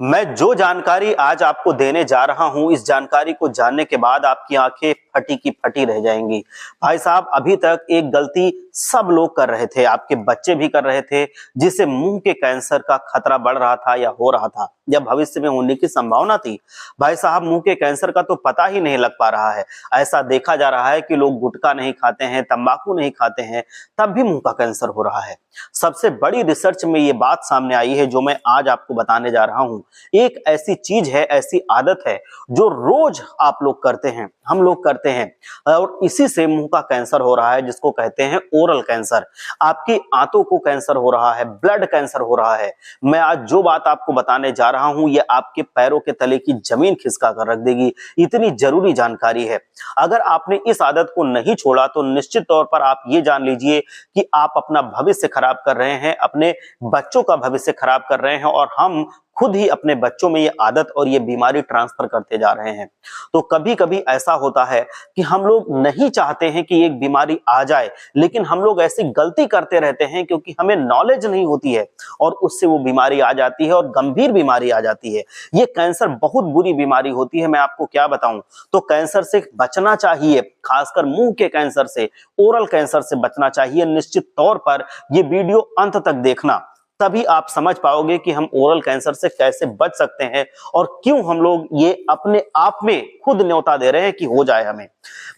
मैं जो जानकारी आज आपको देने जा रहा हूं, इस जानकारी को जानने के बाद आपकी आंखें फटी की फटी रह जाएंगी। भाई साहब, अभी तक एक गलती सब लोग कर रहे थे, आपके बच्चे भी कर रहे थे, जिससे मुंह के कैंसर का खतरा बढ़ रहा था या हो रहा था या भविष्य में होने की संभावना थी। भाई साहब, मुंह के कैंसर का तो पता ही नहीं लग पा रहा है। ऐसा देखा जा रहा है कि लोग गुटखा नहीं खाते हैं, तंबाकू नहीं खाते हैं, तब भी मुंह का कैंसर हो रहा है। सबसे बड़ी रिसर्च में ये बात सामने आई है जो मैं आज आपको बताने जा रहा हूं। एक ऐसी चीज है, ऐसी आदत है जो रोज आप लोग करते हैं, हम लोग करते हैं, और इसी से मुंह का कैंसर हो रहा है, जिसको कहते हैं ओरल कैंसर। आपकी आंतों को कैंसर हो रहा है, ब्लड कैंसर हो रहा है। मैं आज जो बात आपको बताने जा रहा हूं, ये आपके पैरों के तले की जमीन खिसका कर रख देगी। इतनी जरूरी जानकारी है। अगर आपने इस आदत को नहीं छोड़ा तो निश्चित तौर पर आप ये जान लीजिए कि आप अपना भविष्य खराब कर रहे हैं, अपने बच्चों का भविष्य खराब कर रहे हैं, और हम खुद ही अपने बच्चों में ये आदत और ये बीमारी ट्रांसफर करते जा रहे हैं। तो कभी कभी ऐसा होता है कि हम लोग नहीं चाहते हैं कि एक बीमारी आ जाए, लेकिन हम लोग ऐसी गलती करते रहते हैं क्योंकि हमें नॉलेज नहीं होती है, और उससे वो बीमारी आ जाती है और गंभीर बीमारी आ जाती है। ये कैंसर बहुत बुरी बीमारी होती है, मैं आपको क्या बताऊं। तो कैंसर से बचना चाहिए, खासकर मुंह के कैंसर से, ओरल कैंसर से बचना चाहिए। निश्चित तौर पर ये वीडियो अंत तक देखना, तभी आप समझ पाओगे कि हम ओरल कैंसर से कैसे बच सकते हैं और क्यों हम लोग ये अपने आप में खुद न्योता दे रहे हैं कि हो जाए हमें।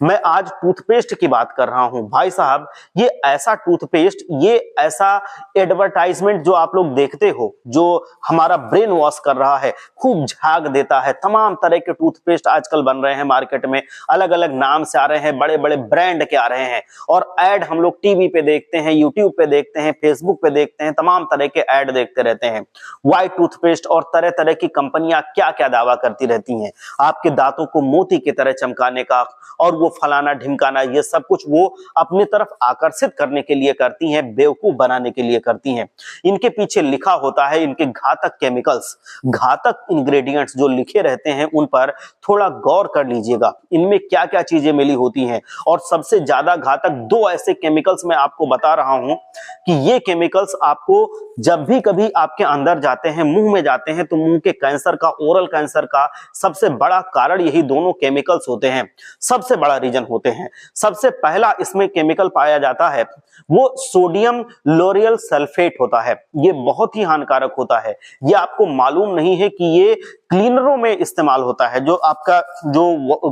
मैं आज टूथपेस्ट की बात कर रहा हूं। भाई साहब, ये ऐसा टूथपेस्ट, ये ऐसा एडवर्टाइजमेंट जो आप लोग देखते हो, जो हमारा ब्रेन वॉश कर रहा है, खूब झाग देता है। तमाम तरह के टूथपेस्ट आजकल बन रहे हैं मार्केट में, अलग अलग नाम से आ रहे हैं, बड़े बड़े ब्रांड के आ रहे हैं, और ऐड हम लोग टीवी पे देखते हैं, यूट्यूब पे देखते हैं, फेसबुक पे देखते हैं, तमाम तरह के ऐड देखते रहते हैं। व्हाइट टूथपेस्ट और तरह तरह की कंपनियां क्या क्या दावा करती रहती हैं, आपके दांतों को मोती की तरह चमकाने का, और वो फलाना ढिमकाना, ये सब कुछ वो अपनी तरफ आकर्षित करने के लिए करती हैं, बेवकूफ बनाने के लिए करती हैं। इनके पीछे लिखा होता है, इनके घातक केमिकल्स, घातक इंग्रेडिएंट्स जो लिखे रहते हैं, उन पर थोड़ा गौर कर लीजिएगा, इनमें क्या क्या चीजें मिली होती हैं। और सबसे ज्यादा घातक दो ऐसे केमिकल्स मैं आपको बता रहा हूं कि ये केमिकल्स आपको जब भी कभी आपके अंदर जाते हैं, मुंह में जाते हैं, तो मुंह के कैंसर का, ओरल कैंसर का सबसे बड़ा कारण यही दोनों केमिकल्स होते हैं, सबसे बड़ा रीजन होते हैं। सबसे पहला इसमें केमिकल पाया जाता है, वो सोडियम लोरियल सल्फेट होता है। ये बहुत ही हानिकारक होता है। ये आपको मालूम नहीं है कि ये क्लीनरों में इस्तेमाल होता है, जो आपका जो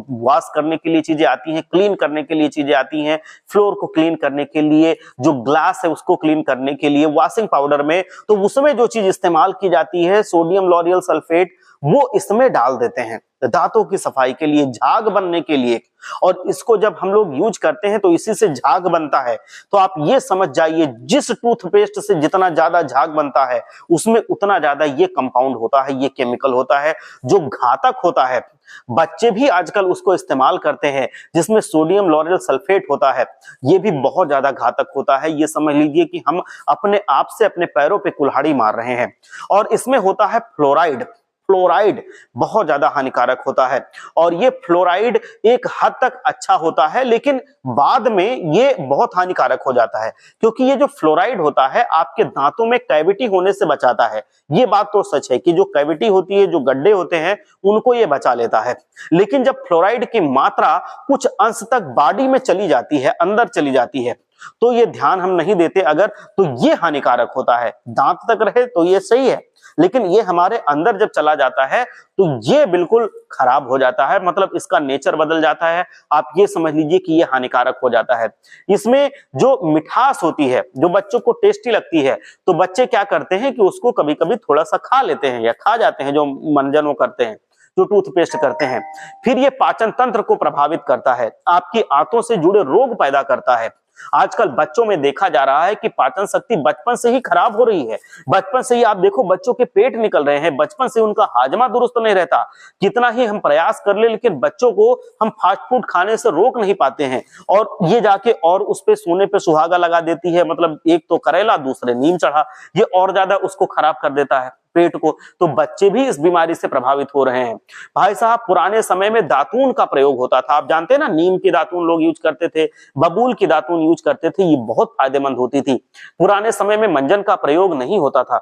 वॉश करने के लिए चीजें आती हैं, क्लीन करने के लिए चीजें आती हैं, फ्लोर को क्लीन करने के लिए, जो ग्लास है उसको क्लीन करने के लिए, वॉशिंग पाउडर में, तो उसमें जो चीज इस्तेमाल की जाती है सोडियम लॉरियल सल्फेट, वो इसमें डाल देते हैं दांतों की सफाई के लिए, झाग बनने के लिए। और इसको जब हम लोग यूज करते हैं तो इसी से झाग बनता है। तो आप ये समझ जाइए, जिस टूथपेस्ट से जितना ज्यादा झाग बनता है, उसमें उतना ज्यादा ये कंपाउंड होता है, ये केमिकल होता है, जो घातक होता है। बच्चे भी आजकल उसको इस्तेमाल करते हैं, जिसमें सोडियम लॉरियल सल्फेट होता है। ये भी बहुत ज्यादा घातक होता है। ये समझ लीजिए कि हम अपने आप से अपने पैरों पे कुल्हाड़ी मार रहे हैं। और इसमें होता है फ्लोराइड। फ्लोराइड बहुत ज्यादा हानिकारक होता है, और ये फ्लोराइड एक हद तक अच्छा होता है, लेकिन बाद में ये बहुत हानिकारक हो जाता है, क्योंकि ये जो फ्लोराइड होता है आपके दांतों में कैविटी होने से बचाता है। ये बात तो सच है कि जो कैविटी होती है, जो गड्ढे होते हैं, उनको ये बचा लेता है। लेकिन जब फ्लोराइड की मात्रा कुछ अंश तक बॉडी में चली जाती है, अंदर चली जाती है, तो ये ध्यान हम नहीं देते अगर, तो ये हानिकारक होता है। दांत तक रहे तो ये सही है, लेकिन ये हमारे अंदर जब चला जाता है तो ये बिल्कुल खराब हो जाता है, मतलब इसका नेचर बदल जाता है। आप ये समझ लीजिए कि ये हानिकारक हो जाता है। इसमें जो मिठास होती है, जो बच्चों को टेस्टी लगती है, तो बच्चे क्या करते हैं कि उसको कभी कभी थोड़ा सा खा लेते हैं या खा जाते हैं, जो मंजन वो करते हैं, जो टूथपेस्ट करते हैं। फिर ये पाचन तंत्र को प्रभावित करता है, आपकी आंतों से जुड़े रोग पैदा करता है। आजकल बच्चों में देखा जा रहा है कि पाचन शक्ति बचपन से ही खराब हो रही है। बचपन से ही आप देखो, बच्चों के पेट निकल रहे हैं, बचपन से उनका हाजमा दुरुस्त नहीं रहता। कितना ही हम प्रयास कर ले, लेकिन बच्चों को हम फास्ट फूड खाने से रोक नहीं पाते हैं, और ये जाके और उस पे सोने पे सुहागा लगा देती है। मतलब एक तो करेला, दूसरे नीम चढ़ा, ये और ज्यादा उसको खराब कर देता है पेट को। तो बच्चे भी इस बीमारी से प्रभावित हो रहे हैं। भाई साहब, पुराने समय में दातून का प्रयोग होता था, आप जानते हैं ना, नीम की दातून लोग यूज करते थे, बबूल की दातून यूज करते थे, ये बहुत फायदेमंद होती थी। पुराने समय में मंजन का प्रयोग नहीं होता था।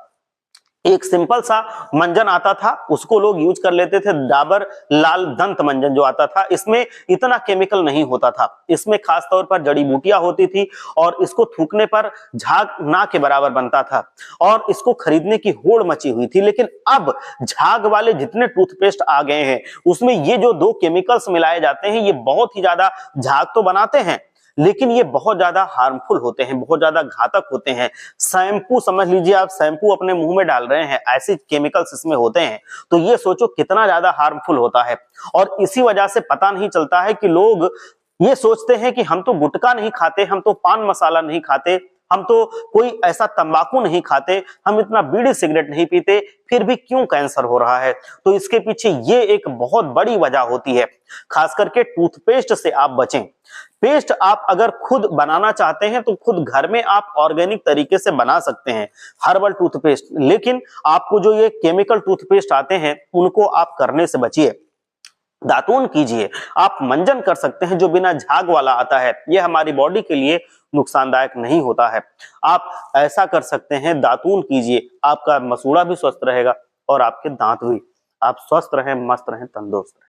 एक सिंपल सा मंजन आता था, उसको लोग यूज कर लेते थे, डाबर लाल दंत मंजन जो आता था, इसमें इतना केमिकल नहीं होता था, इसमें खास तौर पर जड़ी बूटियां होती थी और इसको थूकने पर झाग ना के बराबर बनता था और इसको खरीदने की होड़ मची हुई थी। लेकिन अब झाग वाले जितने टूथपेस्ट आ गए हैं उसमें ये जो दो केमिकल्स मिलाए जाते हैं ये बहुत ही ज्यादा झाग तो बनाते हैं लेकिन ये बहुत ज्यादा हार्मफुल होते हैं, बहुत ज्यादा घातक होते हैं। शैम्पू समझ लीजिए, आप शैम्पू अपने मुंह में डाल रहे हैं, ऐसे केमिकल्स इसमें होते हैं, तो ये सोचो कितना ज्यादा हार्मफुल होता है। और इसी वजह से पता नहीं चलता है कि लोग ये सोचते हैं कि हम तो गुटखा नहीं खाते, हम तो पान मसाला नहीं खाते, हम तो कोई ऐसा तंबाकू नहीं खाते, हम इतना बीड़ी सिगरेट नहीं पीते, फिर भी क्यों कैंसर हो रहा है। तो इसके पीछे ये एक बहुत बड़ी वजह होती है। खास करके टूथपेस्ट से आप बचें। पेस्ट आप अगर खुद बनाना चाहते हैं तो खुद घर में आप ऑर्गेनिक तरीके से बना सकते हैं हर्बल टूथपेस्ट, लेकिन आपको जो ये केमिकल टूथपेस्ट आते हैं उनको आप करने से बचिए। दातून कीजिए, आप मंजन कर सकते हैं जो बिना झाग वाला आता है, ये हमारी बॉडी के लिए नुकसानदायक नहीं होता है। आप ऐसा कर सकते हैं, दातून कीजिए, आपका मसूड़ा भी स्वस्थ रहेगा और आपके दांत भी। आप स्वस्थ रहें, मस्त रहें, तंदुरुस्त रहें।